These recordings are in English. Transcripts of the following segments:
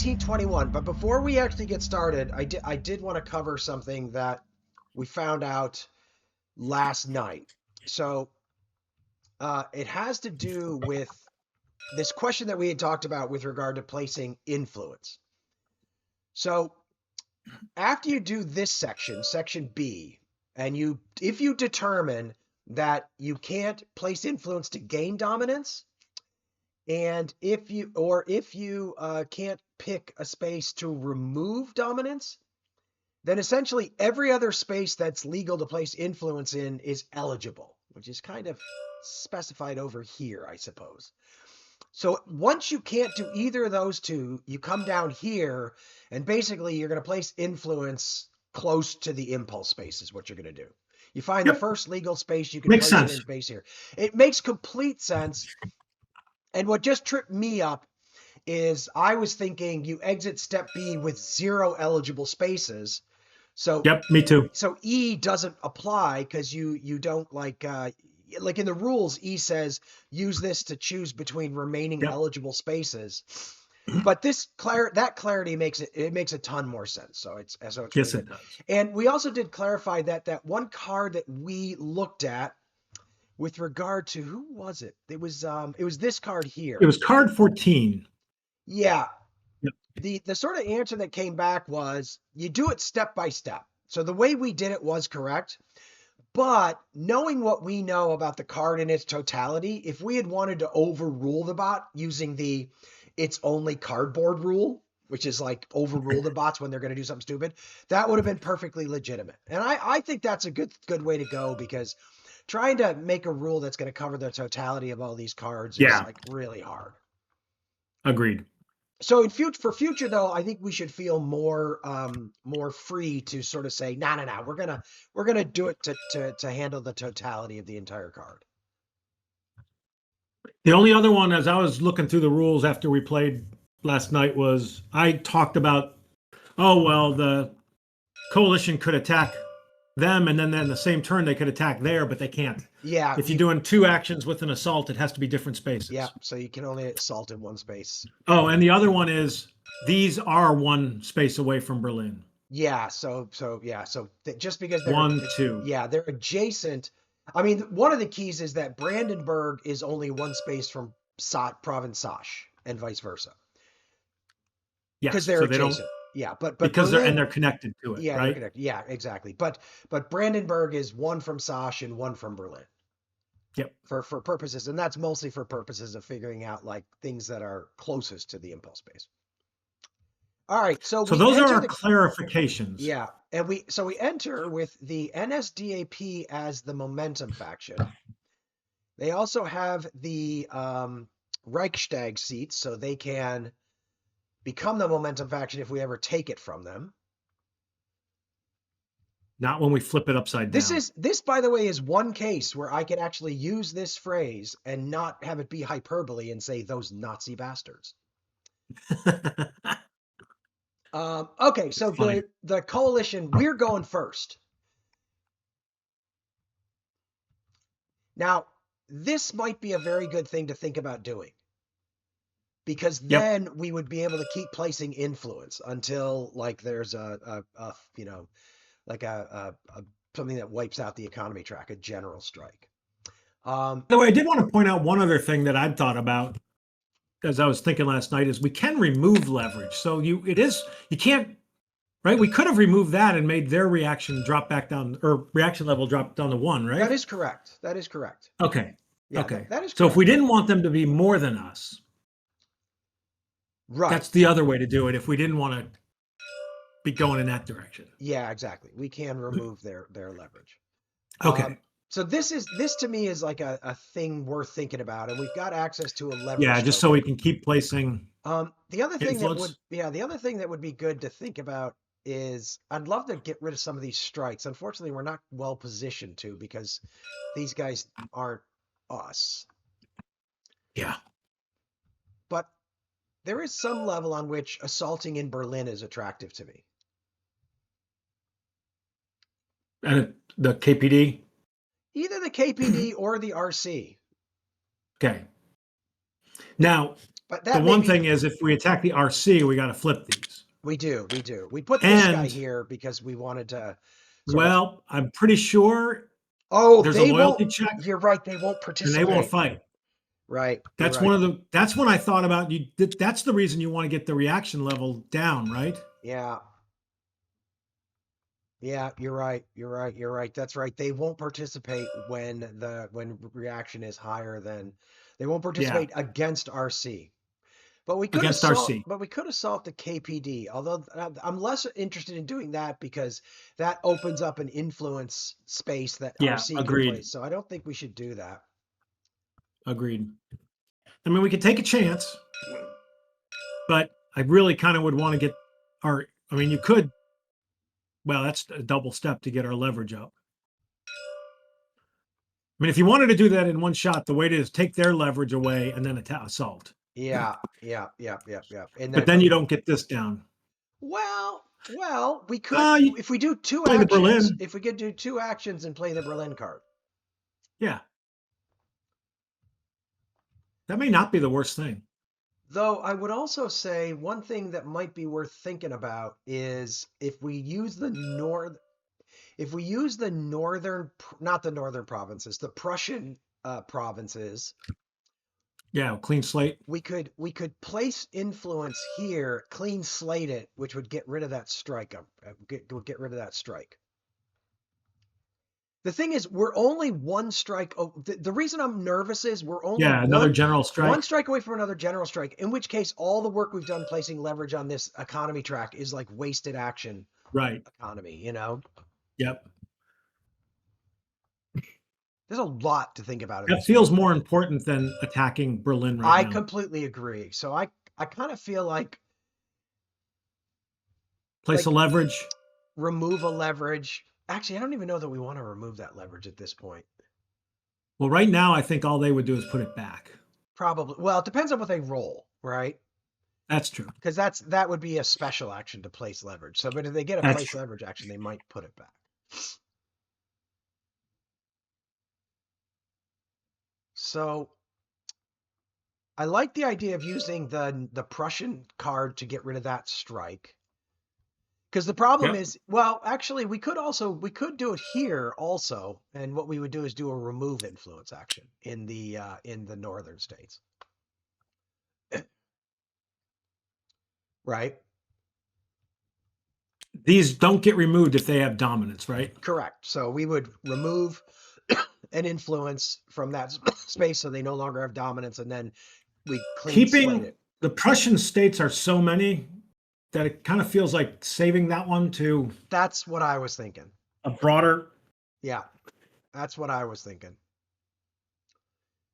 1921. But before we actually get started, I did want to cover something that we found out last night. So it has to do with this question that we had talked about with regard to placing influence. So after you do this section, section B, and if you determine that you can't place influence to gain dominance, and if you can't pick a space to remove dominance, then essentially every other space that's legal to place influence in is eligible, which is kind of specified over here, I suppose. So once you can't do either of those two, you come down here, and basically you're going to place influence close to the impulse space is what you're going to do. You find the first legal space, you can Makes place sense. it in base here. It makes complete sense. And what just tripped me up is I was thinking you exit step B with 0 eligible spaces. So Yep, me too. So E doesn't apply because you don't like in the rules, E says use this to choose between remaining eligible spaces. But that clarity makes a ton more sense. So it's yes, really it does. And we also did clarify that one card that we looked at with regard to, who was it? It was this card here. It was card 14. Yeah. Yep. The sort of answer that came back was you do it step by step. So the way we did it was correct. But knowing what we know about the card in its totality, if we had wanted to overrule the bot using the it's only cardboard rule, which is like overrule the bots when they're going to do something stupid, that would have been perfectly legitimate. And I think that's a good way to go, because trying to make a rule that's going to cover the totality of all these cards is like really hard. Agreed. So for future though, I think we should feel more free to sort of say, no, we're gonna do it to handle the totality of the entire card. The only other one, as I was looking through the rules after we played last night, was I talked about, the coalition could attack them, and then in the same turn they could attack there, but they can't. Yeah. If you're doing 2 actions with an assault, it has to be different spaces. Yeah, so you can only assault in one space. Oh, and the other one is these are 1 space away from Berlin. Yeah, so just because they're 1, 2. Yeah, they're adjacent. I mean, one of the keys is that Brandenburg is only 1 space from Province Sash, and vice versa. Yeah, because they're adjacent. Yeah, but because Berlin, they're connected to it. Yeah, right? they're connected. Yeah, exactly. But Brandenburg is 1 from Sash and 1 from Berlin. Yep. For purposes, and that's mostly for purposes of figuring out like things that are closest to the impulse space. All right, so those are our clarifications. Yeah, and we enter with the NSDAP as the momentum faction. They also have the Reichstag seats, so they can become the momentum faction if we ever take it from them. Not when we flip it upside down. This, by the way, is one case where I can actually use this phrase and not have it be hyperbole and say those Nazi bastards. Okay, so the coalition, we're going first. Now, this might be a very good thing to think about doing, because then we would be able to keep placing influence until like there's something that wipes out the economy track, a general strike. By the way, I did want to point out one other thing that I'd thought about as I was thinking last night is we can remove leverage. So you can't, right? We could have removed that and made their reaction drop back down, or reaction level drop down to 1, right? That is correct. Okay. Yeah, okay. That is correct. So if we didn't want them to be more than us, right, that's the other way to do it. If we didn't want to be going in that direction. Yeah, exactly. We can remove their leverage. Okay. So this to me is like a thing worth thinking about, and we've got access to a leverage. Yeah, just so we can keep placing. The other thing that would be good to think about is I'd love to get rid of some of these strikes. Unfortunately, we're not well positioned to, because these guys aren't us. Yeah. But there is some level on which assaulting in Berlin is attractive to me. And the KPD? Either the KPD or the RC. Okay. Now, But the that may one be thing is if we attack the RC, we got to flip these. we do. We put this guy And here because we wanted to sort of. well, I'm pretty sure Oh, there's a they won't. loyalty check You're right. They won't and they won't participate. fight. Right. You're That's right. one of the that's when I thought about you. That's the reason you want to get the reaction level down, right? Yeah. Yeah, you're right. You're right. That's right. They won't participate when reaction is higher than they won't Yeah, participate against RC. But we could against assault, RC. but we could assault the KPD. Although I'm less interested in doing that because that opens up an influence space that Yeah, RC can play. agreed. So I don't think we should do that. Agreed. I mean, we could take a chance, but I really kind of would want to get our. I mean, you could. Well, that's a double step to get our leverage up. I mean, if you wanted to do that in one shot, the way to is take their leverage away and then assault. Yeah, yeah. And But then, then you don't get this down. we could You if we do two play the actions. Berlin. If we could do two actions and play the Berlin card. Yeah, that may not be the worst thing. Though I would also say one thing that might be worth thinking about is if we use the northern, not the northern provinces, the Prussian provinces, Yeah, clean slate. we could place influence here, clean slate it, which would get rid of that strike. Get rid of that strike. The thing is, we're only one strike. Oh, the reason I'm nervous is we're only Yeah, another general one strike. strike away from another general strike. In which case, all the work we've done placing leverage on this economy track is like wasted action Right. economy. You know, Yep. there's a lot to think about in That this feels one. more important than attacking Berlin right I now. completely agree. So I kind of feel like Place a leverage. remove a leverage. Actually, I don't even know that we want to remove that leverage at this point. Well, right now, I think all they would do is put it back. Probably. Well, it depends on what they roll, right? That's true. Because that would be a special action to place leverage. So, but if they get a That's place true. leverage action, they might put it back. So, I like the idea of using the Prussian card to get rid of that strike. Because the problem Yep. is, well, actually, we could do it here also, and what we would do is do a remove influence action in the northern states, right? These don't get removed if they have dominance, right? Correct. So we would remove an influence from that space, so they no longer have dominance, and then we clean slate Keeping it. the Prussian states are so many that it kind of feels like saving that one to That's what I was thinking. a broader. Yeah, that's what I was thinking.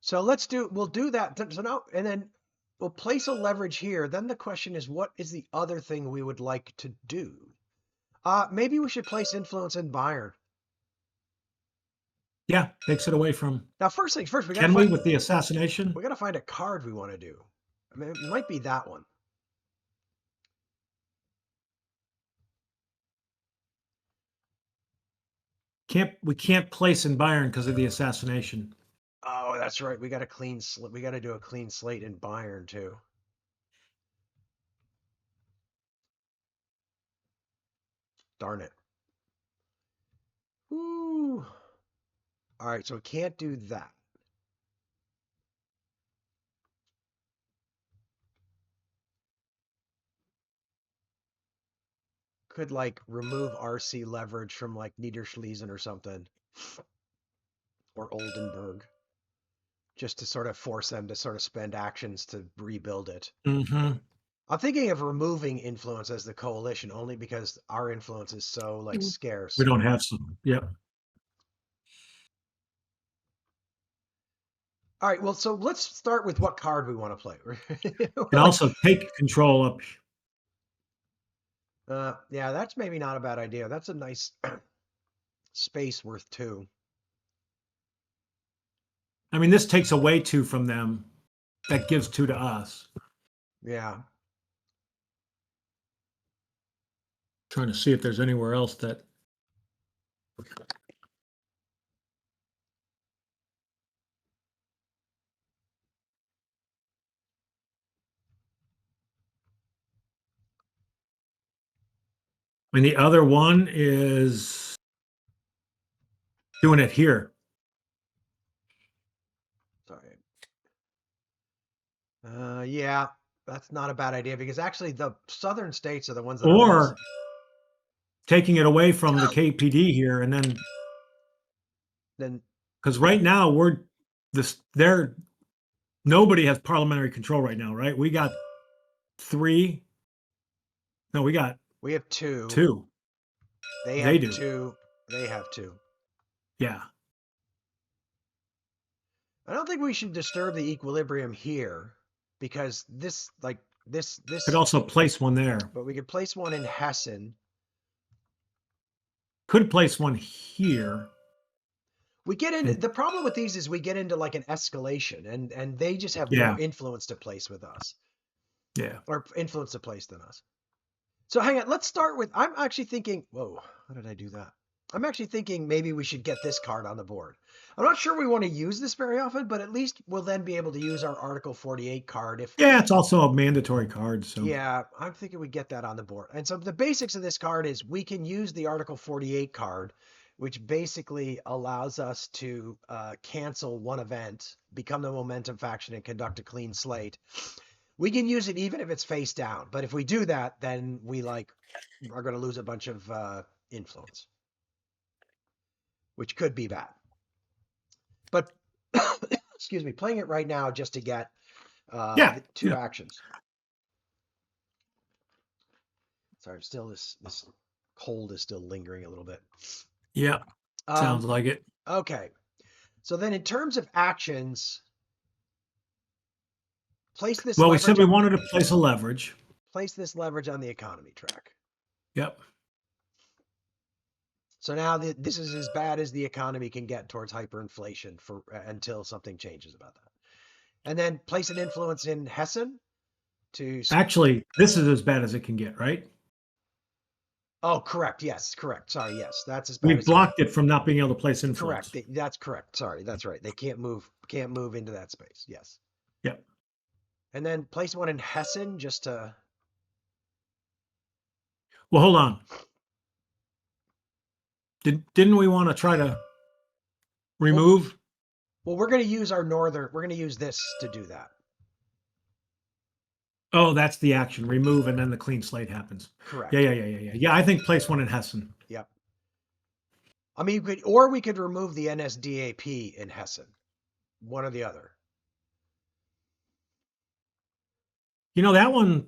So we'll do that. So now, and then we'll place a leverage here. Then the question is, what is the other thing we would like to do? Maybe we should place influence in Bayern. Yeah, takes it away from. Now, first things first, Can we with the assassination? we gotta find a card we want to do. I mean, it might be that one. We can't place in Bayern because of the assassination. Oh, that's right. We got to do a clean slate in Bayern too. Darn it. Ooh. All right, so we can't do that. Could like remove RC leverage from like Niederschlesien or something, or Oldenburg, just to sort of force them to sort of spend actions to rebuild it. Mm-hmm. I'm thinking of removing influence as the coalition only because our influence is so like scarce. We don't have some. Yep. All right, well, so let's start with what card we want to play. And also take control up. Yeah, that's maybe not a bad idea. That's a nice space worth 2. I mean, this takes away 2 from them. That gives 2 to us. Yeah. Trying to see if there's anywhere else that. And the other one is doing it here. Sorry. Yeah, that's not a bad idea because actually the southern states are the ones that are most. Or taking it away from the KPD here, and Then because right now we're they're nobody has parliamentary control right now, right? We got three. No, we got we have two. two. They They have do. two. They have two. Yeah. I don't think we should disturb the equilibrium here because this Could also place one there. but we could place one in Hessen. Could place one here. We get into the problem with these is we get into like an escalation and they just have more influence to place with us. Yeah. Or influence to place than us. So hang on, let's start with I'm actually thinking, whoa, how did I do that? I'm actually thinking maybe we should get this card on the board. I'm not sure we want to use this very often, but at least we'll then be able to use our Article 48 card if it's also a mandatory card. So yeah, I'm thinking we get that on the board. And so the basics of this card is we can use the Article 48 card, which basically allows us to cancel one event, become the momentum faction, and conduct a clean slate. We can use it even if it's face down, but if we do that, then we are going to lose a bunch of influence, which could be bad. But excuse me, playing it right now just to get two actions. Sorry, still this cold is still lingering a little bit. Yeah, sounds like it. Okay, so then in terms of actions, place this. Well, we said we wanted to place a leverage. Place this leverage on the economy track. Yep. So now this is as bad as the economy can get towards hyperinflation until something changes about that. And then place an influence in Hessen to. Actually, this is as bad as it can get, right? Oh, correct. Yes, correct. Sorry. Yes, that's as bad. We blocked it from not being able to place influence. Correct. That's correct. Sorry, that's right. They can't move into that space. Yes. Yep. And then place one in Hessen just to. Well, hold on. Didn't we want to try to remove? Well, we're going to use our northern. We're going to use this to do that. Oh, that's the action. Remove, and then the clean slate happens. Correct. Yeah. Yeah, I think place one in Hessen. Yep. I mean, we could remove the NSDAP in Hessen. One or the other. You know, that one,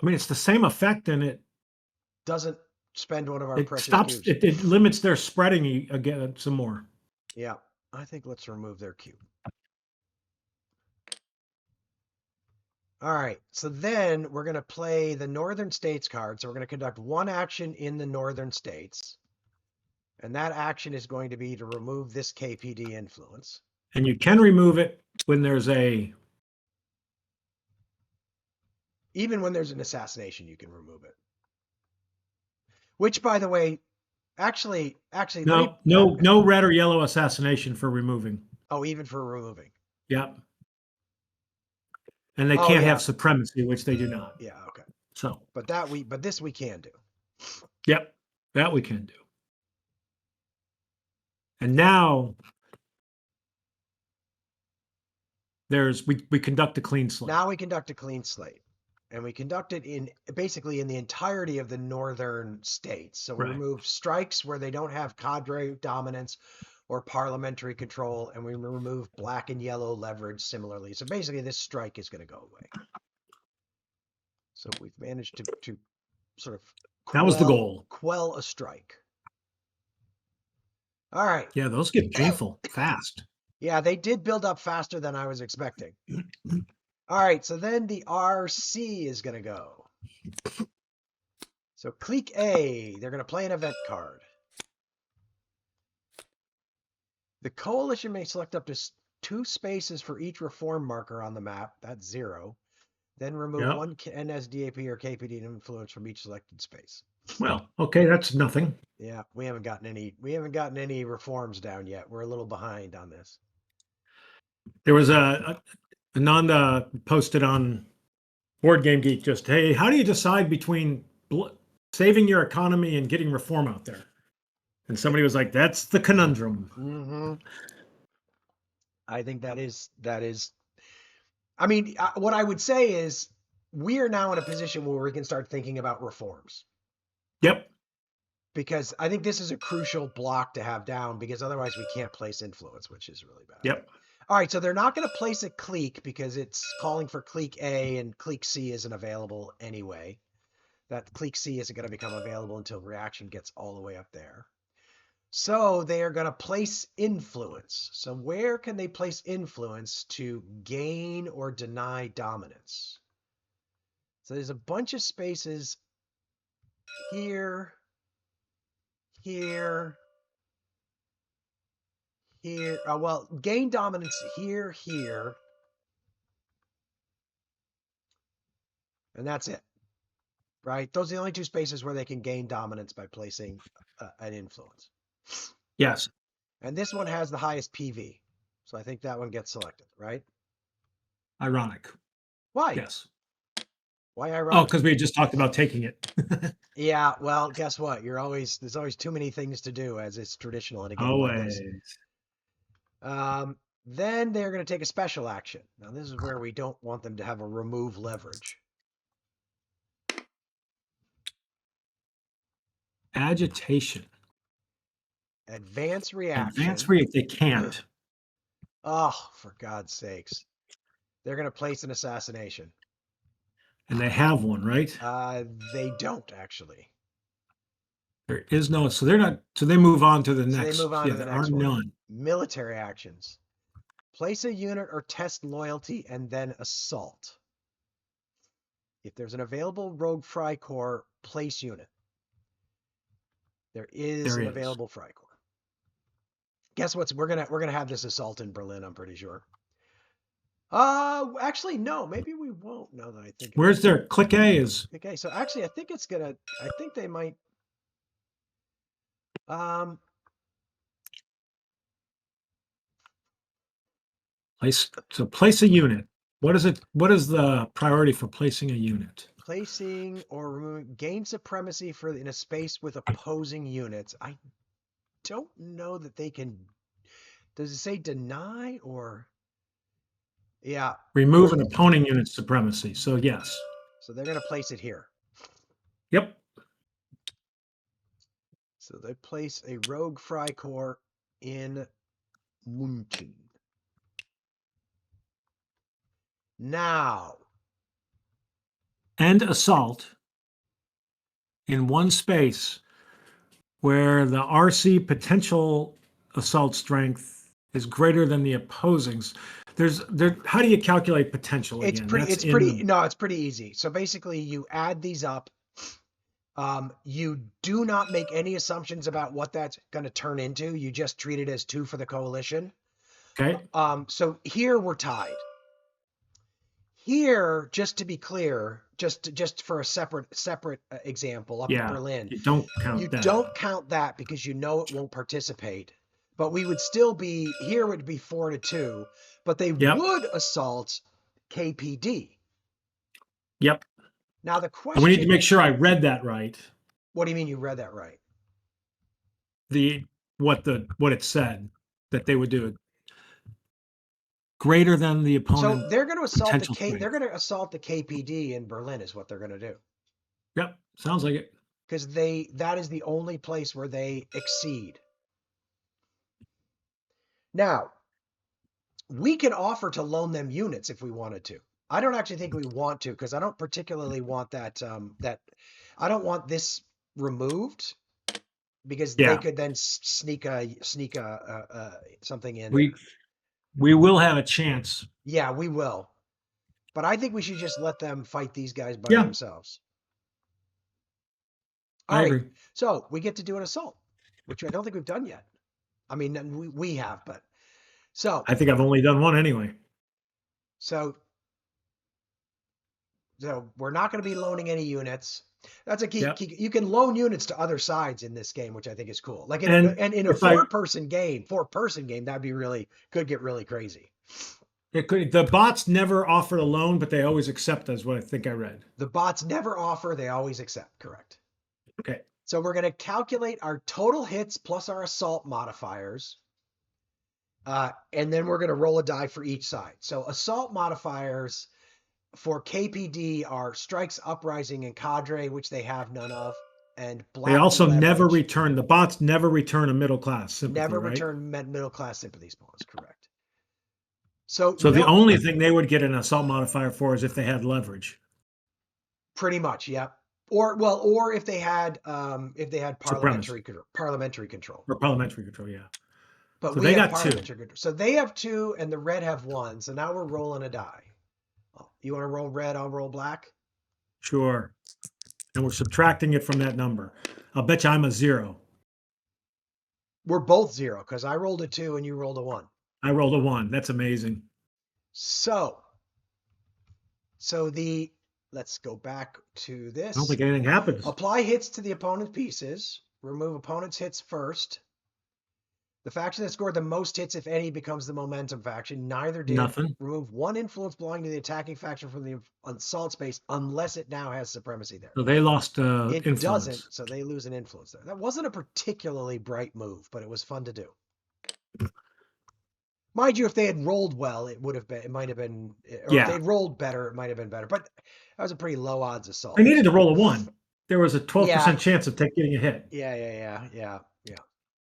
I mean, it's the same effect, and it doesn't spend one of our precious stops. cubes. It limits their spreading again some more. Yeah, I think let's remove their cube. All right, so then we're going to play the Northern States card. So we're going to conduct one action in the Northern States. And that action is going to be to remove this KPD influence. And you can remove it when there's even when there's an assassination, you can remove it. Which, by the way, actually, no red or yellow assassination for removing. Oh, even for removing. Yep. And they can't have supremacy, which they do not. Yeah. Okay. So, but this we can do. Yep, that we can do. And now we conduct a clean slate. Now we conduct a clean slate, and we conduct it basically in the entirety of the northern states. So we remove strikes where they don't have cadre dominance or parliamentary control, and we remove black and yellow leverage similarly. So basically, this strike is going to go away. So we've managed to sort of that was the goal. Quell a strike. All right. Yeah, those get painful fast. Yeah, they did build up faster than I was expecting. All right, so then the RC is going to go. So clique A, they're going to play an event card. The coalition may select up to 2 spaces for each reform marker on the map. That's 0. Then remove one NSDAP or KPD influence from each selected space. Well, okay, that's nothing. Yeah, we haven't gotten any reforms down yet. We're a little behind on this. There was Ananda posted on Board Game Geek just, hey, how do you decide between saving your economy and getting reform out there. And somebody was like, that's the conundrum. Mm-hmm. I think that is. I mean, what I would say is we are now in a position where we can start thinking about reforms. Yep. Because I think this is a crucial block to have down, because otherwise we can't place influence, which is really bad. Yep. All right, so they're not going to place a clique because it's calling for clique A and clique C isn't available anyway. That clique C isn't going to become available until reaction gets all the way up there. So they are going to place influence. So where can they place influence to gain or deny dominance? So there's a bunch of spaces here, here, here. Well, gain dominance here, here. And that's it, right? Those are the only two spaces where they can gain dominance by placing an influence. Yes. And this one has the highest PV. So I think that one gets selected, right? Ironic. Why? Yes. Why ironic? Oh, because we just talked about taking it. Yeah, well, guess what? There's always too many things to do, as is traditional in a game Always. like this. Then they're going to take a special action. Now, this is where we don't want them to have a remove leverage. Agitation. Advance reaction. Advance react. They can't. Oh, for God's sakes. They're going to place an assassination. And they have one, right? They don't, actually. There is no, so they're not, so they move on to the next. They move on to the next one. None. Military actions. Place a unit or test loyalty and then assault. If there's an available rogue Freikorps, place unit. There is an available Freikorps. Guess what? We're gonna have this assault in Berlin, I'm pretty sure. Actually, no, maybe we won't. Now that I think. Where's their click A is? Okay, so actually, I think they might. Place a unit. What is it? What is the priority for placing a unit? Placing or removing, gain supremacy in a space with opposing units. I don't know that they can. Does it say deny or? Yeah. Remove an opponent unit's supremacy. So yes. So they're going to place it here. Yep. So they place a rogue Freikorps in München. Now. And assault in one space where the RC potential assault strength is greater than the opposing's. How do you calculate potential again? It's pretty easy. So basically you add these up. You do not make any assumptions about what that's going to turn into. You just treat it as 2 for the coalition. Okay. So here we're tied. Here, just to be clear, just for a separate example, in Berlin, you don't count that because you know it won't participate. But we would still be here. Would be 4-2, but they would assault KPD. Yep. Now the question. We need to make sure I read that right. What do you mean you read that right? What it said that they would do it greater than the opponent. So they're going to assault the KPD in Berlin is what they're going to do. Yep, sounds like it. Because that is the only place where they exceed. Now, we can offer to loan them units if we wanted to. I don't actually think we want to, because I don't particularly want that. I don't want this removed, because they could then sneak something in. We will have a chance. Yeah, we will. But I think we should just let them fight these guys by themselves. I agree. So we get to do an assault, which I don't think we've done yet. I mean, we have, but so I think I've only done one anyway. So we're not going to be loaning any units. That's a key. You can loan units to other sides in this game, which I think is cool. Like in a four-person game, that'd be could get really crazy. The bots never offered a loan, but they always accept, is what I think I read. The bots never offer, they always accept. Correct. Okay. So we're going to calculate our total hits plus our assault modifiers. And then we're going to roll a die for each side. So assault modifiers for KPD are strikes, uprising, and cadre, which they have none of. And They black also never leverage. return, the bots never return a middle class sympathy, Never right? return middle class sympathies points. Correct. So the only thing they would get an assault modifier for is if they had leverage. Pretty much, yeah. Or if they had parliamentary control. Or parliamentary control, yeah. But so we they have got parliamentary 2. control. So they have 2 and the red have 1. So now we're rolling a die. You want to roll red, I'll roll black? Sure. And we're subtracting it from that number. I'll bet you I'm a 0. We're both 0 because I rolled a 2 and you rolled a 1. I rolled a 1. That's amazing. So let's go back to this. I don't think anything happens. Apply hits to the opponent's pieces. Remove opponent's hits first. The faction that scored the most hits, if any, becomes the momentum faction. Neither did. Nothing. Remove 1 influence belonging to the attacking faction from the assault space, unless it now has supremacy there. So they lost it influence. Doesn't, so they lose an influence there. That wasn't a particularly bright move, but it was fun to do. Mind you, if they had rolled well, it might have been, or if they'd rolled better, it might have been better. But that was a pretty low odds assault. They needed to roll a 1. There was a 12% chance of getting a hit. Yeah.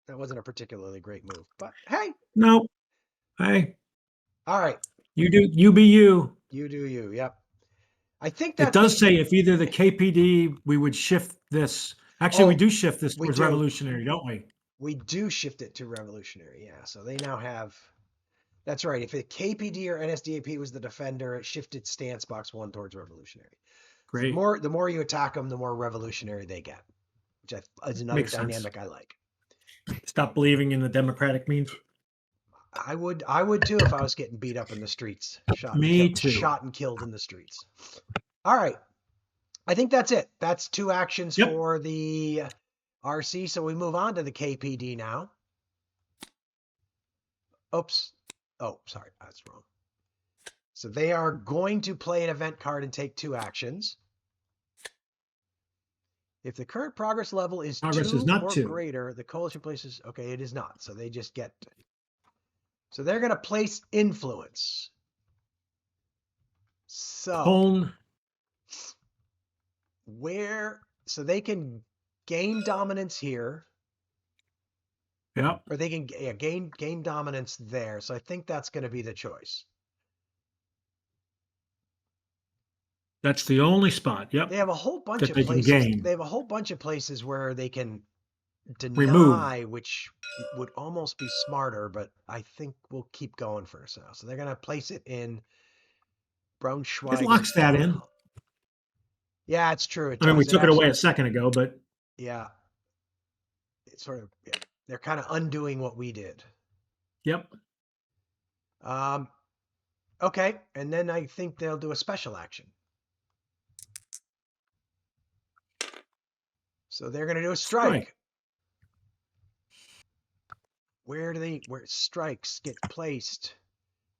That wasn't a particularly great move, but hey. No. Hey. All right. You be you. You do you. Yep. I think it does say if either the KPD, we would shift this. Actually, we do shift this towards revolutionary, don't we? We do shift it to revolutionary. Yeah. So they now have. That's right. If the KPD or NSDAP was the defender, it shifted stance box 1 towards revolutionary. Great. So the more you attack them, the more revolutionary they get, which is another dynamic I like. Stop believing in the democratic means. I would too if I was getting beat up in the streets. Shot and killed in the streets. All right. I think that's it. That's 2 actions for the RC. So we move on to the KPD now. Oops. Oh, sorry. That's wrong. So they are going to play an event card and take 2 actions. If the current progress level is 2 or greater, the coalition places... Okay, it is not. So they just get... So they're going to place influence. So... So they can gain dominance here. Yeah. Or they can gain dominance there. So I think that's going to be the choice. That's the only spot. Yep. They have a whole bunch of places. They have a whole bunch of places where they can deny, which would almost be smarter, but I think we'll keep going first now. So they're going to place it in Braunschweig. It locks that in. Yeah, it's true. We took it away a second ago, but yeah, it's sort of they're kind of undoing what we did. Yep. Okay, and then I think they'll do a special action. So they're going to do a strike. Where strikes get placed?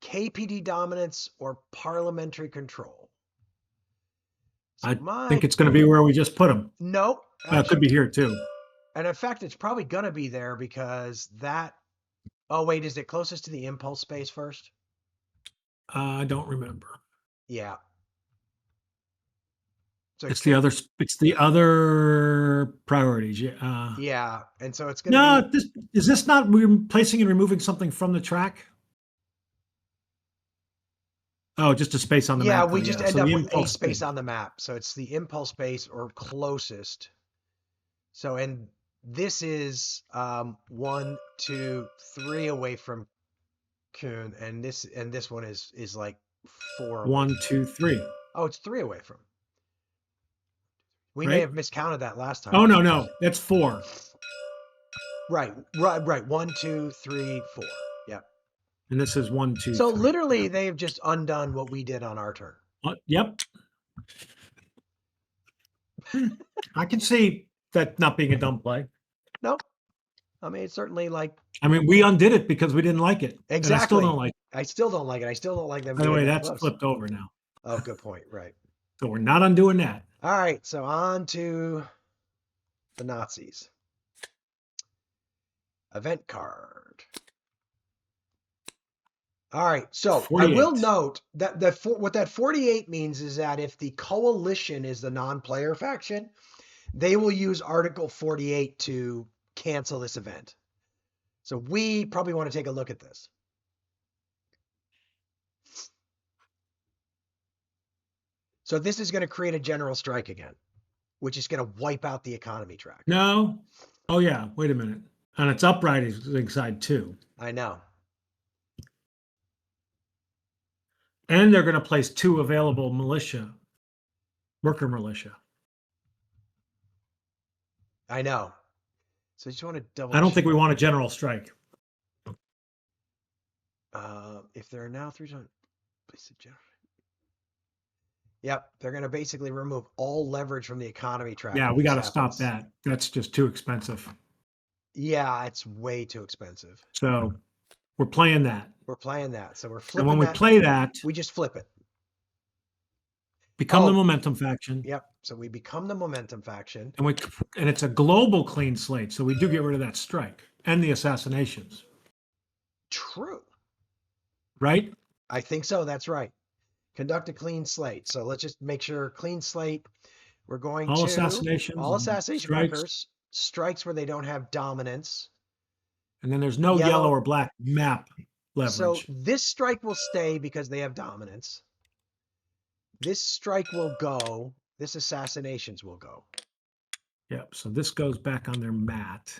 KPD dominance or parliamentary control? So I think it's going to be where we just put them. No. It could be here too. And in fact, it's probably going to be there because that... Oh, wait, is it closest to the impulse space first? I don't remember. Yeah. So it's the other priorities. Yeah. Yeah, and so it's going to be... Is this not replacing and removing something from the track? Oh, just a space on the map. Yeah, we just end up with a space on the map. So it's the impulse space or closest. So, and this is 1, 2, 3 away from Kuhn, and this one is like 4. 1, 2, 3. Oh, it's 3 away from. We may have miscounted that last time. Oh no, that's 4. Right. 1, 2, 3, 4. Yep. And this is 1, 2. So 3. literally, they've just undone what we did on our turn. Yep. I can see that not being a dumb play. Nope. I mean, it's certainly like I mean, we undid it because we didn't like it. And I still don't exactly. like it. I still don't like it. I still don't like them By the being way, that that's close. flipped over now. Oh, good point. Right. So we're not undoing that. All right. So on to the Nazis. Event card. All right. So 48. I will note that what that 48 means is that if the coalition is the non-player faction, they will use Article 48 to cancel this event. So we probably want to take a look at this. So this is going to create a general strike again, which is going to wipe out the economy track. No. Oh, yeah. Wait a minute. On its uprising side, too. I know. And they're going to place 2 available militia, worker militia. I know. So I just want to double I don't check. think we want a general strike. If there are now 3 times, place a general. Yep, they're going to basically remove all leverage from the economy track. Yeah, we got to stop that. That's just too expensive. Yeah, it's way too expensive. So we're playing that. We're playing that. So we're flipping And when we play that, we just flip it. Become the momentum faction. Yep. So we become the momentum faction. And it's a global clean slate. So we do get rid of that strike and the assassinations. True. Right? I think so. That's right. Conduct a clean slate. So let's just make sure clean slate. We're going all to assassinations, all assassination strikes. markers, strikes where they don't have dominance. And then there's no yellow or black map leverage. So this strike will stay because they have dominance. This strike will go. This assassinations will go. Yep. So this goes back on their mat.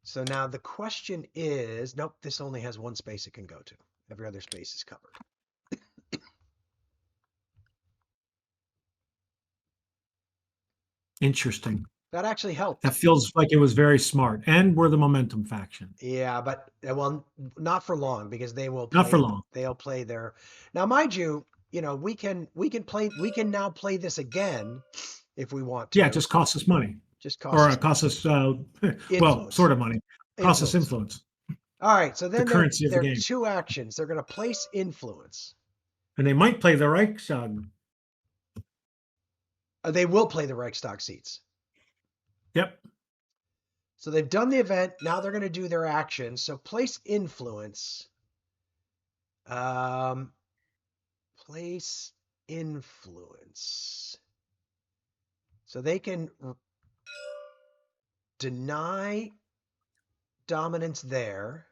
So now the question is, nope, this only has 1 space it can go to. Every other space is covered. Interesting. That actually helped. That feels like it was very smart. And we're the momentum faction. Yeah, but well, not for long because they will not for long. They'll play their. Now, mind you, we can now play this again if we want to. Yeah, it just costs us money. Just costs it costs us well, sort of money. Costs us influence. All right, so then currency of the game. 2 actions. They're going to place influence. And they might play the Reichstag. They will play the Reichstag seats. Yep. So they've done the event. Now they're going to do their actions. So place influence. Place influence. So they can deny dominance there,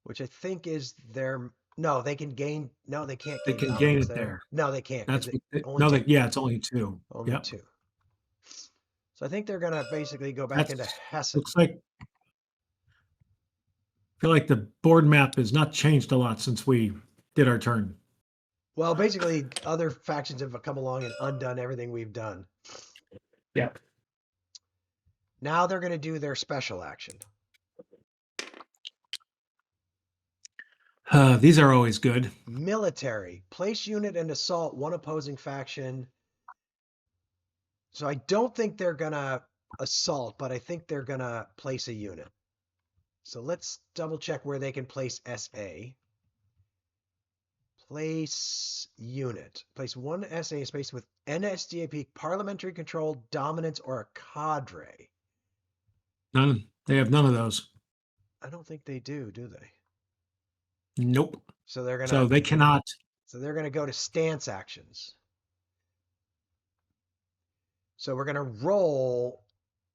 which I think is their. No, they can gain. No, they can't. They can gain it there. No, they can't. That's only yeah, it's only 2. Only 2. So I think they're going to basically go back into Hessen. Looks like. I feel like the board map has not changed a lot since we did our turn. Well, basically, other factions have come along and undone everything we've done. Yeah. Now they're going to do their special action. These are always good. Military. Place unit and assault 1 opposing faction. So I don't think they're going to assault, but I think they're going to place a unit. So let's double check where they can place SA. Place unit. Place 1 SA space with NSDAP, parliamentary control, dominance, or a cadre. None. They have none of those. I don't think they do they? Nope. So they're gonna. So they cannot. So they're gonna go to stance actions. So we're gonna roll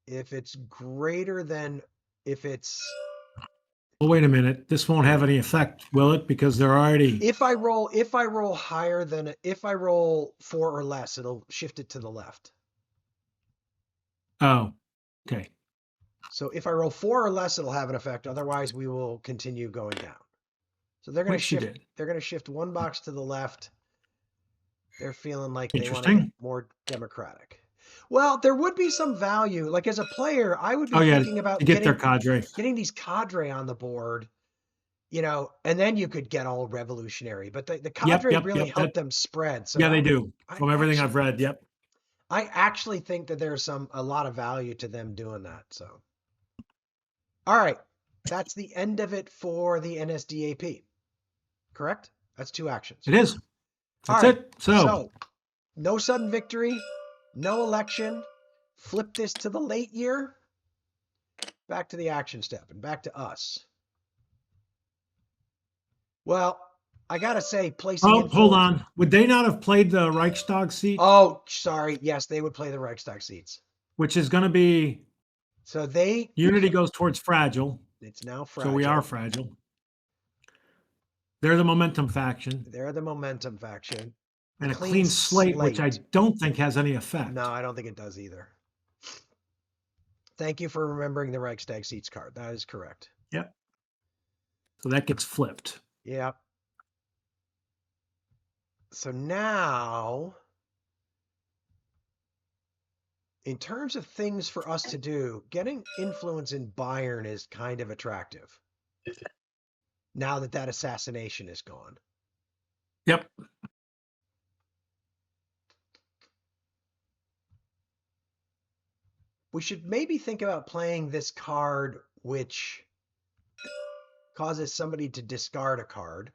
if it's greater than if it's. Well, wait a minute. This won't have any effect, will it? Because they're already. If I roll higher than if I roll 4 or less, it'll shift it to the left. Oh, okay. So if I roll 4 or less, it'll have an effect. Otherwise, we will continue going down. So they're going to shift. They're going to shift 1 box to the left. They're feeling like they want to get more democratic. Well, there would be some value. Like as a player, I would be thinking about their cadre, getting these cadre on the board, and then you could get all revolutionary. But the cadre really helped them spread. So yeah, they do. From everything I've read, yep. I actually think that there's a lot of value to them doing that. So, all right, that's the end of it for the NSDAP. Correct? That's 2 actions. It is. All That's right. it. So So, no sudden victory, no election. Flip this to the late year. Back to the action step and back to us. Well, I gotta say, placing oh, hold influence. on. Would they not have played the Reichstag seat, Oh, sorry. Yes, they would play the Reichstag seats. which is going to be So unity goes towards fragile. it's now So we are fragile. fragile. They're the momentum faction. They're the momentum faction. A And a clean clean slate, which I slate. don't think has any No, effect. I don't think it does either. Thank you for remembering the Reichstag seats card. That is correct. Yep. So that gets flipped. Yeah. So now, in terms of things for us to do, getting influence in Bayern is kind of attractive. Now that that assassination is gone. Yep. We should maybe think about playing this card, which causes somebody to discard a card.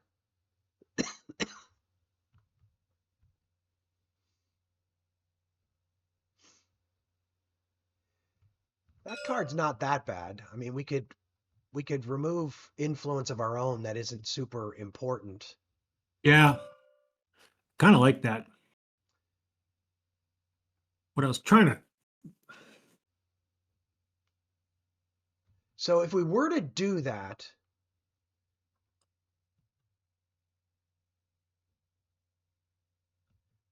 That card's not that bad. I mean, we could remove influence of our own that isn't super important. Yeah. Kind of like that. What I was trying to. So if we were to do that,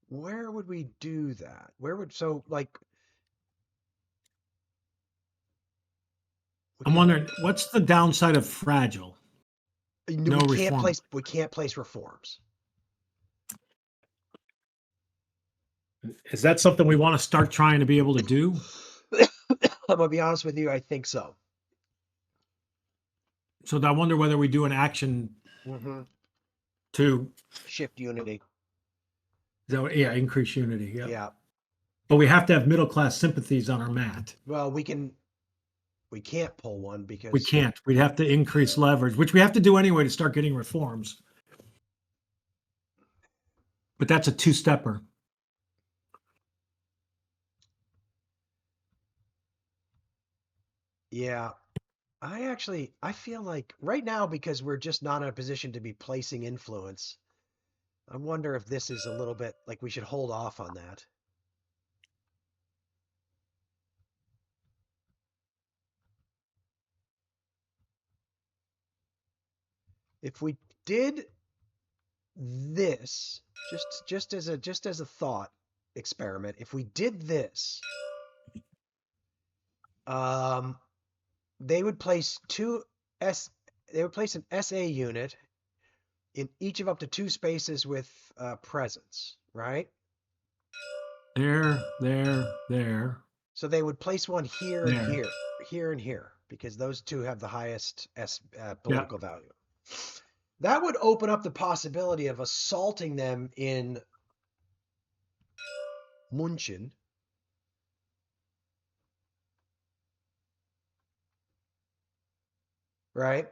where would we do that? Where would so like we I'm could wondering what's the downside of fragile? No reform. we can't place reforms. Is that something we want to start trying to be able to do? I'm gonna be honest with you, I think so. So I wonder whether we do an action Mm-hmm. to Shift unity. increase unity. Yeah. Yeah. But we have to have middle class sympathies on our mat. Well, we can't pull one because We can't. We'd have to increase leverage, which we have to do anyway to start getting reforms. But that's a two-stepper. yeah. I feel like right now, because we're just not in a position to be placing influence, I wonder if this is a little bit like we should hold off on that. If we did this, just as a thought experiment, if we did this, um, they would place S they would place an SA unit in each of up to 2 spaces with presence, right? There. So they would place one here and There. here and here, because those two have the highest Yeah. political value. That would open up the possibility of assaulting them in München. Right?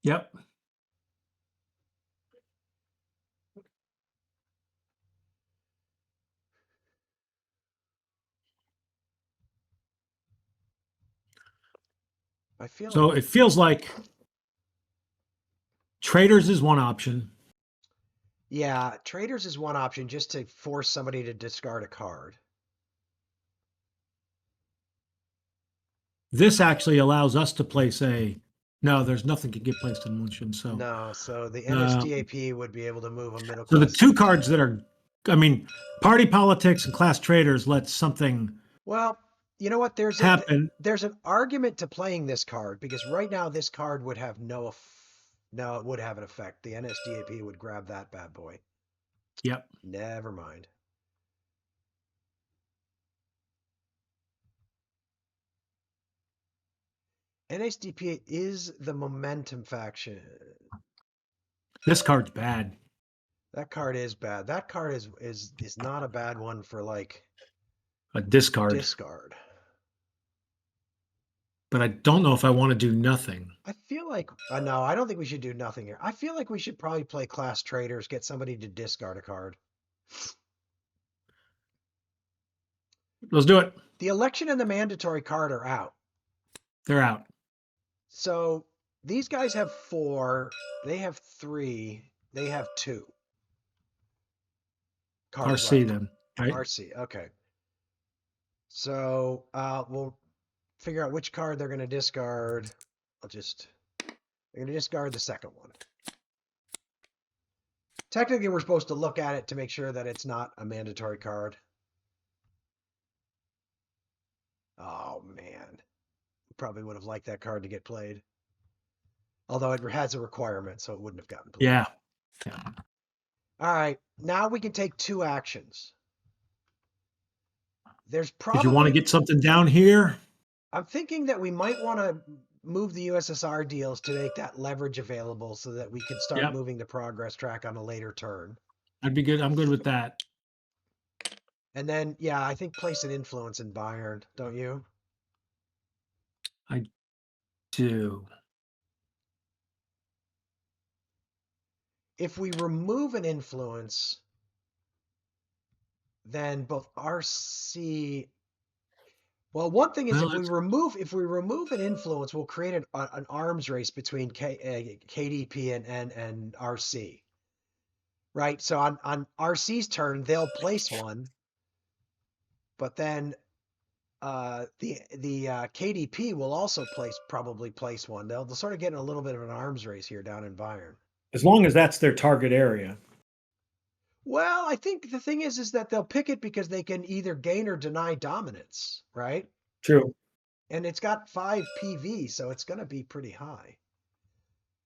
Yep. I feel So like it feels like traders is one option. yeah, traders is one option just to force somebody to discard a card. This actually allows us to place no, there's nothing can get placed in München. So No, so the uh, NSDAP would be able to move a middle so the class. two cards that are, I mean, party politics and class traders let something Well, you know what? happen. There's an argument to playing this card, because right now this card would have no, it would have an effect. The NSDAP would grab that bad boy. Yep. Never mind. NSDP is the momentum faction. This card's bad. That card is bad. That card is not a bad one for like A discard. discard. But I don't know if I want to do nothing. I feel like no, I don't think we should do nothing here. I feel like we should probably play class traders, get somebody to discard a card. Let's do it. The election and the mandatory card are out. They're out. So these guys have 4, they have 3, they have 2 cards RC left. then, right? RC, okay. So we'll figure out which card they're going to discard. They're going to discard the second one. Technically, we're supposed to look at it to make sure that it's not a mandatory card. Oh, man. Probably would have liked that card to get played. Although it has a requirement, so it wouldn't have gotten played. Yeah. All right. Now we can take 2 actions. There's probably... Did you want to get something down here? I'm thinking that we might want to move the USSR deals to make that leverage available so that we can start moving the progress track on a later turn. That'd be good. I'm good with that. And then, yeah, I think place an influence in Bayern, don't you? I do. If we remove an influence, then both RC... Well, one thing is if we remove an influence, we'll create an arms race between KDP and RC. Right? So on RC's turn, they'll place one, but then the KDP will also probably place one. They'll sort of get in a little bit of an arms race here down in Bayern. As long as that's their target area. Well, I think the thing is that they'll pick it because they can either gain or deny dominance, right? True. And it's got 5 PV, so it's going to be pretty high.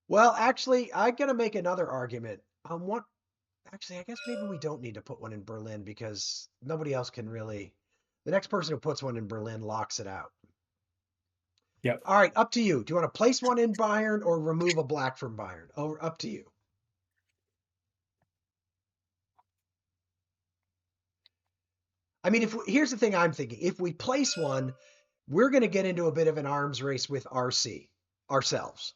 Well, actually, I'm going to make another argument. Actually, I guess maybe we don't need to put one in Berlin because nobody else can really... The next person who puts one in Berlin locks it out. Yep. All right, up to you. Do you want to place one in Bayern or remove a black from Bayern? Up to you. I mean, here's the thing I'm thinking. If we place one, we're going to get into a bit of an arms race with RC ourselves.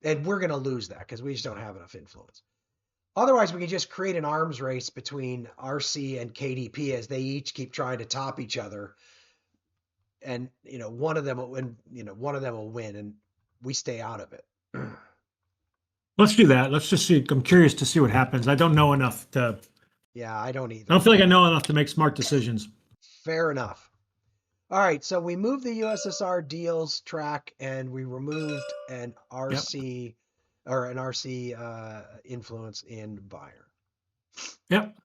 And we're going to lose that because we just don't have enough influence. Otherwise, we can just create an arms race between RC and KDP as they each keep trying to top each other. And, one of them will win and we stay out of it. Let's do that. Let's just see. I'm curious to see what happens. I don't know enough to... Yeah, I don't either. I don't feel like I know enough to make smart decisions. Fair enough. All right, so we moved the USSR deals track and we removed an RC or an RC influence in Bayern. Yep.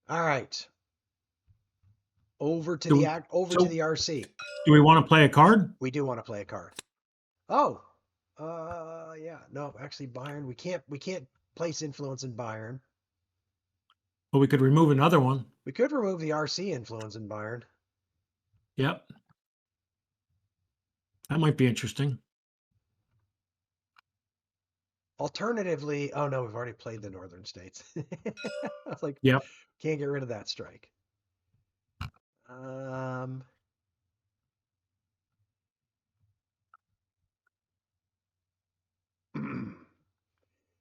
All right. Over to the RC. Do we want to play a card? We do want to play a card. Oh. Yeah. No, actually Bayern, we can't place influence in Bayern. But we could remove another one. We could remove the RC influence in Bayern. Yep. That might be interesting. Alternatively, oh no, we've already played the northern states. I was like, yep. Can't get rid of that strike.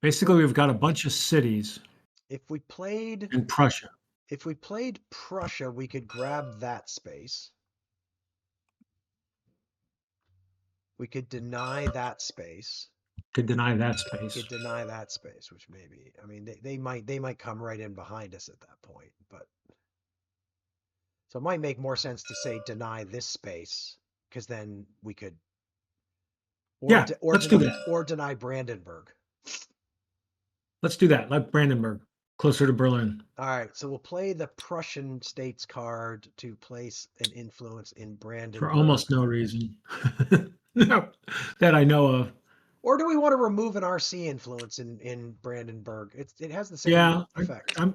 Basically, we've got a bunch of cities. If we played in Prussia. If we played Prussia, we could grab that space. We could deny that space. Could deny that space. We could deny that space, which maybe, I mean, they might come right in behind us at that point, but so it might make more sense to say deny this space because then we could, let's do that. Or deny Brandenburg. Let's do that. Like Brandenburg, closer to Berlin. All right, so we'll play the Prussian states card to place an influence in Brandenburg for almost no reason. No, that I know of. Or do we want to remove an RC influence in Brandenburg? It has the same effect. I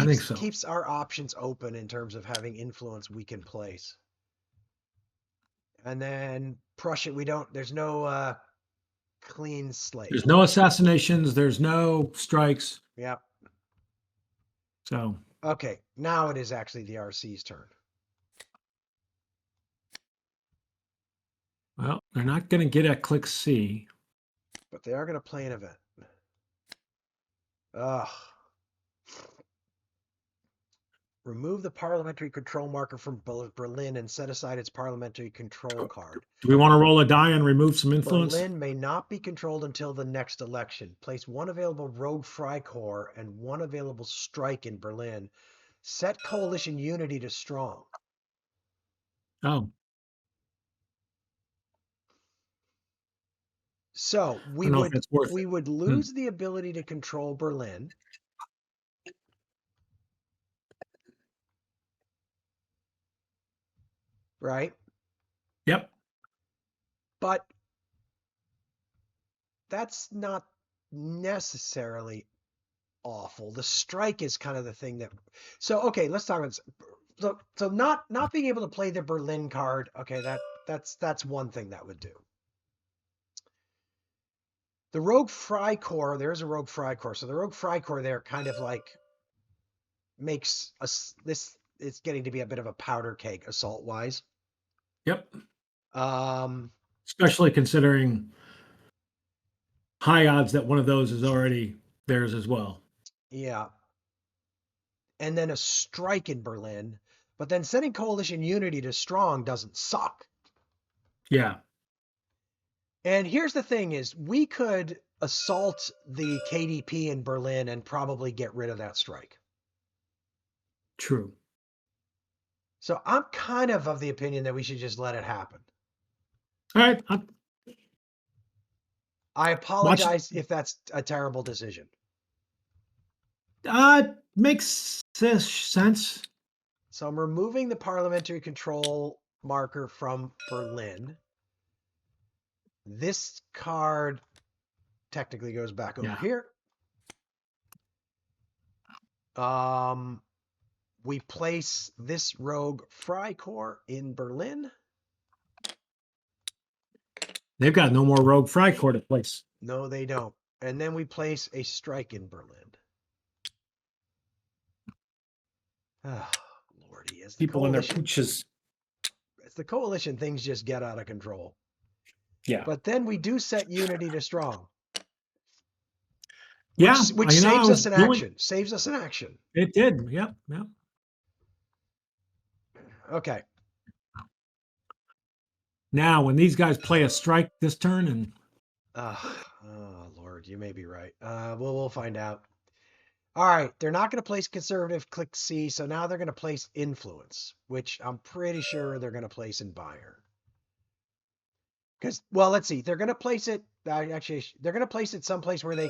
think so. Keeps our options open in terms of having influence we can place. And then Prussia, there's no clean slate. There's no assassinations. There's no strikes. Yep. So, Okay, now it is actually the RC's turn. well, they're not going to get at click C. But they are going to play an event. Ugh. Remove the parliamentary control marker from Berlin and set aside its parliamentary control card. Do we want to roll a die and remove some influence? Berlin may not be controlled until the next election. Place one available rogue Freikorps and one available strike in Berlin. Set coalition unity to strong. Oh, So I don't know if it's worth we it. would lose the ability to control Berlin. Right? Yep. But that's not necessarily awful. The strike is kind of the thing that. So okay, let's talk about this. So not being able to play the Berlin card. Okay, that's one thing that would do. The Rogue Freikorps, there is a Rogue Freikorps. So the Rogue Freikorps there kind of like makes us this. It's getting to be a bit of a powder keg assault wise. Yep. Um, Especially considering high odds that one of those is already theirs as well. yeah. And then a strike in Berlin, but then setting coalition unity to strong doesn't suck. Yeah. And here's the thing is we could assault the KDP in Berlin and probably get rid of that strike. True. So I'm kind of the opinion that we should just let it happen. All right. I apologize if that's a terrible decision. Makes sense. So I'm removing the parliamentary control marker from Berlin. This card technically goes back over here. We place this rogue Freikorps in Berlin. They've got no more rogue Freikorps to place. No, they don't. And then we place a strike in Berlin. Oh, Lordy, as the People in their coalition, putschs. as the coalition, things just get out of control. Yeah. But then we do set unity to strong. Yeah. Which saves us an action. Saves us an action. It did. Yep. Yep. Okay. Now, when these guys play a strike this turn, and oh Lord, you may be right. We'll find out. All right, they're not going to place conservative. Click C. So now they're going to place influence, which I'm pretty sure they're going to place in Bayern. Because let's see, they're going to place it. Actually, they're going to place it someplace where they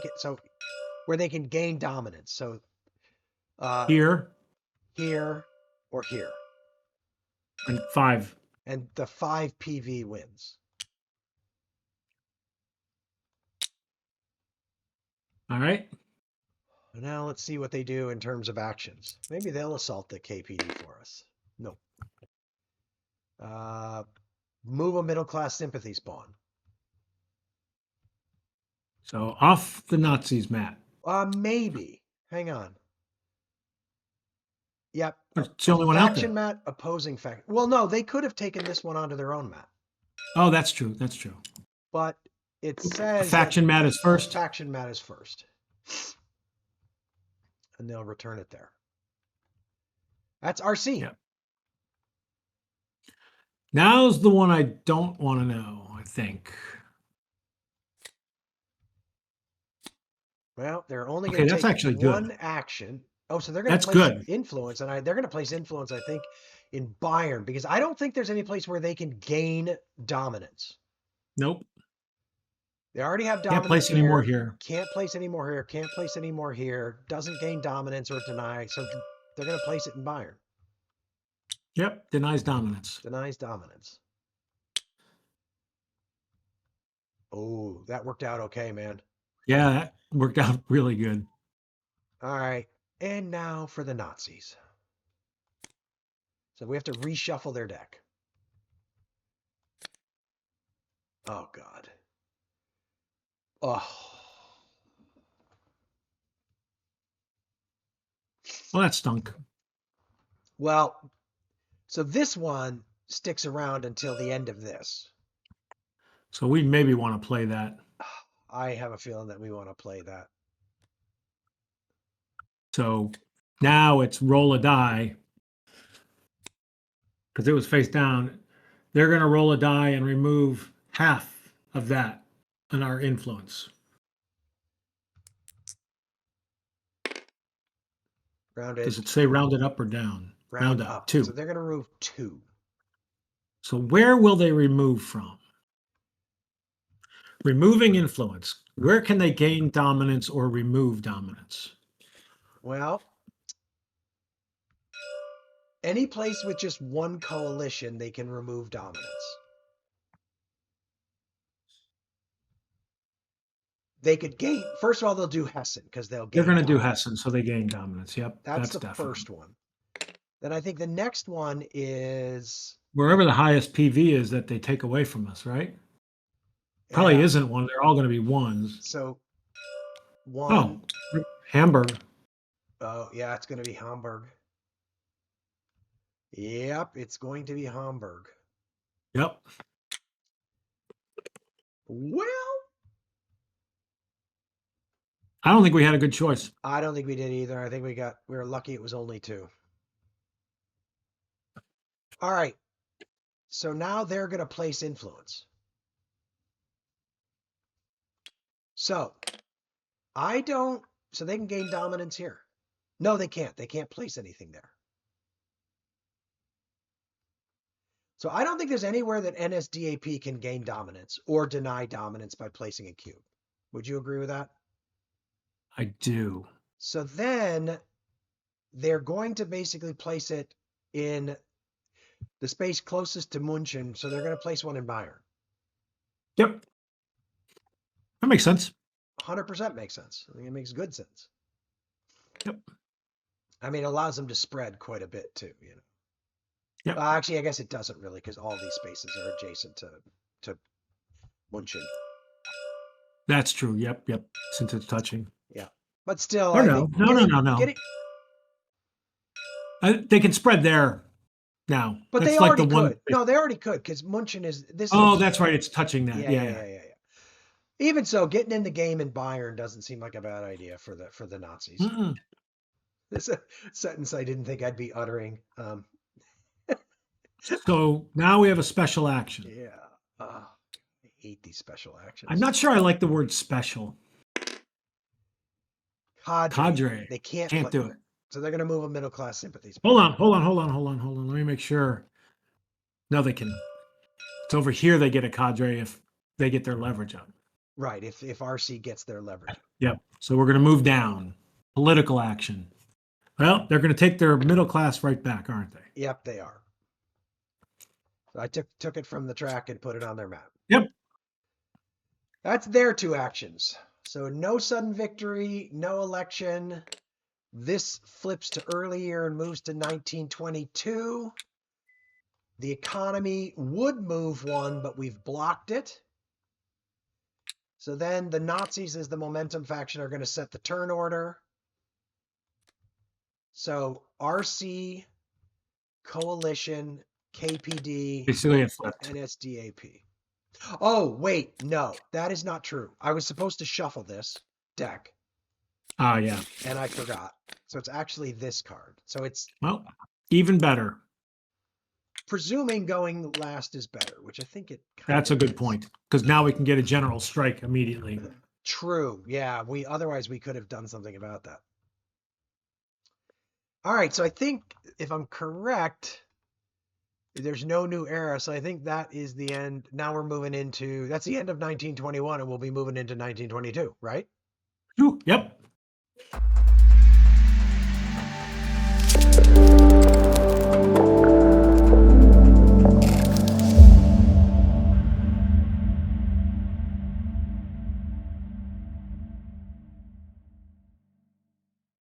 can gain dominance. So here, or here, and 5. And the 5 PV wins. All right. Now let's see what they do in terms of actions. Maybe they'll assault the KPD for us. Nope. Move a middle-class sympathy spawn. So off the Nazis map. Maybe. Hang on. Yep. It's the only one out there. Faction mat, opposing faction. Well, no, they could have taken this one onto their own map. Oh, that's true. That's true. But it says faction mat is first. Faction mat is first. And they'll return it there. That's RC. Yep. Now's the one I don't want to know, I think. Well, they're only going to take one action. Oh, so they're going to place influence, and they're going to place influence, I think, in Bayern, because I don't think there's any place where they can gain dominance. Nope. They already have dominance. Can't place any more here. Can't place any more here. Can't place any more here. Doesn't gain dominance or deny. So they're going to place it in Bayern. Yep. Denies dominance. Denies dominance. Oh, that worked out okay, man. Yeah, that worked out really good. All right. And now for the Nazis. So we have to reshuffle their deck. Oh, God. Oh, Well, that stunk. well, so this one sticks around until the end of this. So we maybe want to play that. I have a feeling that we want to play that. So now it's roll a die because it was face down. They're going to roll a die and remove half of that in our influence. Rounded. Does it say rounded up or down? Round up. up. 2. So they're going to remove 2. So where will they remove from? Removing influence. Where can they gain dominance or remove dominance? Well, any place with just one coalition, they can remove dominance. They could gain. First of all, they'll do Hessen because they'll gain. They're going to do dominance. Hessen, so they gain dominance. Yep, That's the definitely. first one. Then I think the next one is Wherever the highest PV is that they take away from us, right? Probably isn't one. They're all going to be ones. So one. Oh, Hamburg. Oh, yeah, it's going to be Hamburg. Yep, it's going to be Hamburg. Yep. Well, I don't think we had a good choice. I don't think we did either. I think we were lucky it was only 2. All right. So now they're going to place influence. So so they can gain dominance here. No, they can't. They can't place anything there. So I don't think there's anywhere that NSDAP can gain dominance or deny dominance by placing a cube. Would you agree with that? I do. So then they're going to basically place it in the space closest to München. So they're going to place one in Bayern. Yep. That makes sense. 100% makes sense. I think it makes good sense. Yep. I mean, it allows them to spread quite a bit too, you know. Yep. Actually, I guess it doesn't really because all these spaces are adjacent to München. That's true. Yep. Since it's touching. Yeah. But still, or no. They can spread there now. But that's they like already could. No, they already could because München is this. Oh, that's right. It's touching that. Yeah. Even so, getting in the game in Bayern doesn't seem like a bad idea for the Nazis. This is a sentence I didn't think I'd be uttering. So now we have a special action. Yeah. I hate these special actions. I'm not sure I like the word special. Cadre. They can't do it. So they're going to move a middle class sympathies. Hold on. Let me make sure. No, they can. It's over here. They get a cadre if they get their leverage up. Right. If RC gets their leverage. Yep. So we're going to move down. Political action. Well, they're going to take their middle class right back, aren't they? Yep, they are. So I took it from the track and put it on their map. Yep. That's their 2 actions. So no sudden victory, no election. This flips to earlier and moves to 1922. The economy would move 1, but we've blocked it. So then the Nazis, as the momentum faction, are going to set the turn order. So RC, Coalition, KPD, basically it flipped. NSDAP. Oh, wait, no, that is not true. I was supposed to shuffle this deck. Ah, yeah. And I forgot. So it's actually this card. So it's... Well, even better. Presuming going last is better, which I think it That's a good point. Because now we can get a general strike immediately. True. Yeah, otherwise we could have done something about that. All right, so I think if I'm correct, there's no new era. So I think that is the end. Now we're moving into, that's the end of 1921, and we'll be moving into 1922, right? Yep.